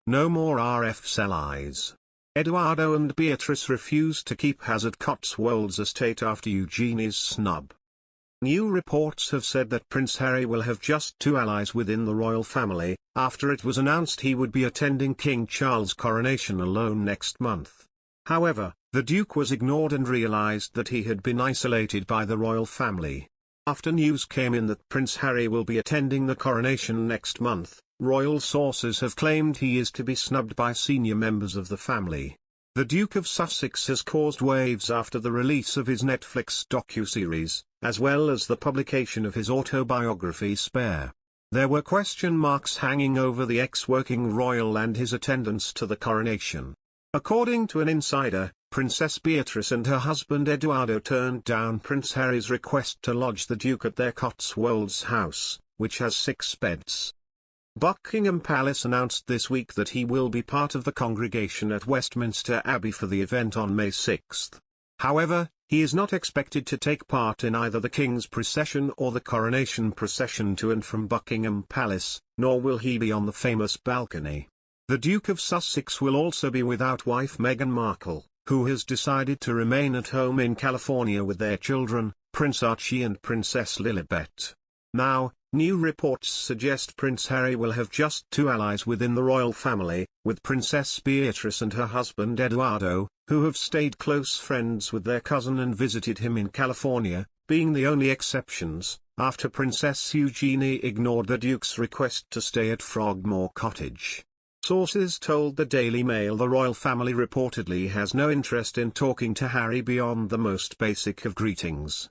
No more RFCLIs. Edoardo and Beatrice refused to keep house at Cotswolds estate after Eugenie's snub. New reports have said that Prince Harry will have just two allies within the royal family, after it was announced he would be attending King Charles' coronation alone next month. However, the Duke was ignored and realized that he had been isolated by the royal family. After news came in that Prince Harry will be attending the coronation next month, royal sources have claimed he is to be snubbed by senior members of the family. The Duke of Sussex has caused waves after the release of his Netflix docuseries, as well as the publication of his autobiography Spare. There were question marks hanging over the ex-working royal and his attendance to the coronation. According to an insider, Princess Beatrice and her husband Edoardo turned down Prince Harry's request to lodge the Duke at their Cotswolds house, which has 6 beds. Buckingham Palace announced this week that he will be part of the congregation at Westminster Abbey for the event on May 6. However, he is not expected to take part in either the King's procession or the coronation procession to and from Buckingham Palace, nor will he be on the famous balcony. The Duke of Sussex will also be without wife Meghan Markle, who has decided to remain at home in California with their children, Prince Archie and Princess Lilibet. Now, new reports suggest Prince Harry will have just 2 allies within the royal family, with Princess Beatrice and her husband Edoardo, who have stayed close friends with their cousin and visited him in California, being the only exceptions, after Princess Eugenie ignored the Duke's request to stay at Frogmore Cottage. Sources told the Daily Mail the royal family reportedly has no interest in talking to Harry beyond the most basic of greetings.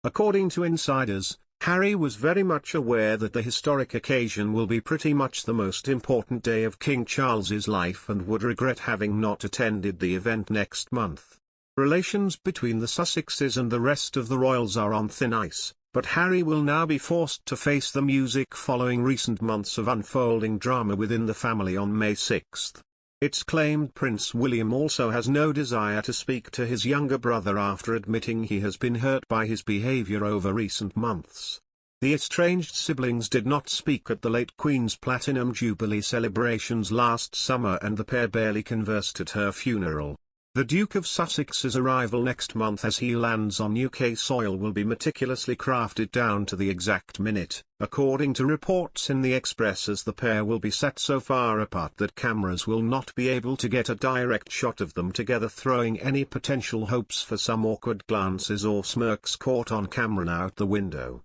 According to insiders, Harry was very much aware that the historic occasion will be pretty much the most important day of King Charles's life and would regret having not attended the event next month. Relations between the Sussexes and the rest of the royals are on thin ice, but Harry will now be forced to face the music following recent months of unfolding drama within the family on May 6. It's claimed Prince William also has no desire to speak to his younger brother after admitting he has been hurt by his behavior over recent months. The estranged siblings did not speak at the late Queen's Platinum Jubilee celebrations last summer, and the pair barely conversed at her funeral. The Duke of Sussex's arrival next month as he lands on UK soil will be meticulously crafted down to the exact minute, according to reports in the Express, as the pair will be set so far apart that cameras will not be able to get a direct shot of them together, throwing any potential hopes for some awkward glances or smirks caught on camera out the window.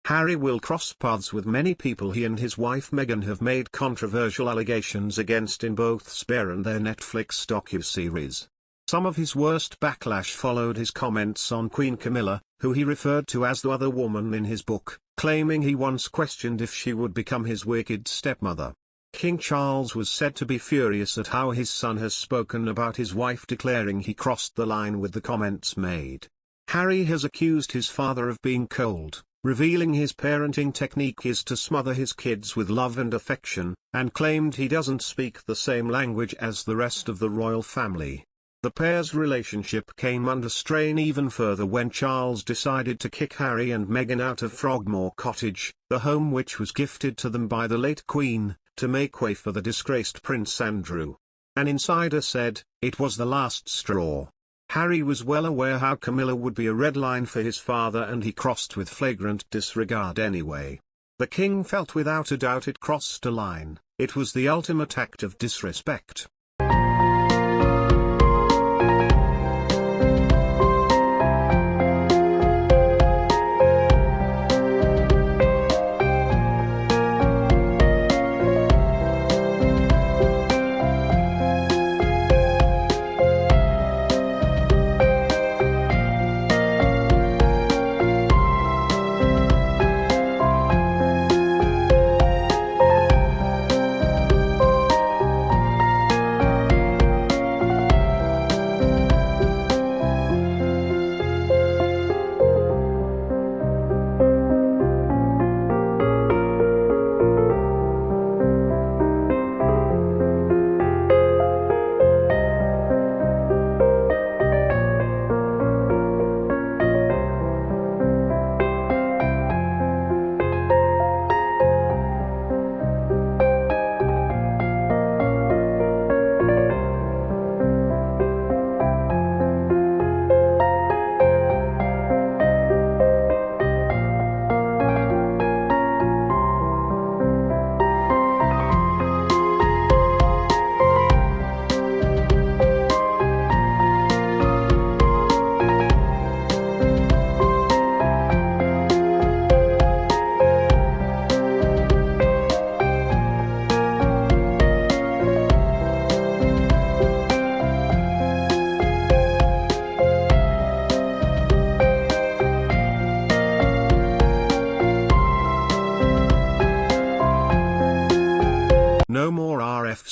Harry will cross paths with many people he and his wife Meghan have made controversial allegations against in both Spare and their Netflix docuseries. Some of his worst backlash followed his comments on Queen Camilla, who he referred to as the other woman in his book, claiming he once questioned if she would become his wicked stepmother. King Charles was said to be furious at how his son has spoken about his wife, declaring he crossed the line with the comments made. Harry has accused his father of being cold, revealing his parenting technique is to smother his kids with love and affection, and claimed he doesn't speak the same language as the rest of the royal family. The pair's relationship came under strain even further when Charles decided to kick Harry and Meghan out of Frogmore Cottage, the home which was gifted to them by the late Queen, to make way for the disgraced Prince Andrew. An insider said, "It was the last straw." Harry was well aware how Camilla would be a red line for his father, and he crossed with flagrant disregard anyway. The king felt without a doubt it crossed a line. It was the ultimate act of disrespect.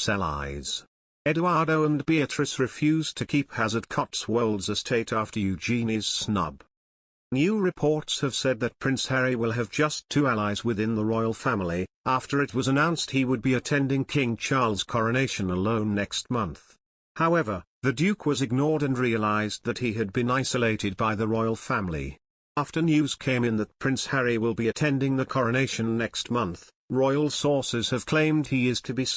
sell eyes. Edoardo and Beatrice refused to keep Hazard Cotswolds estate after Eugenie's snub. New reports have said that Prince Harry will have just 2 allies within the royal family, after it was announced he would be attending King Charles' coronation alone next month. However, the Duke was ignored and realized that he had been isolated by the royal family. After news came in that Prince Harry will be attending the coronation next month, royal sources have claimed he is to be snubbed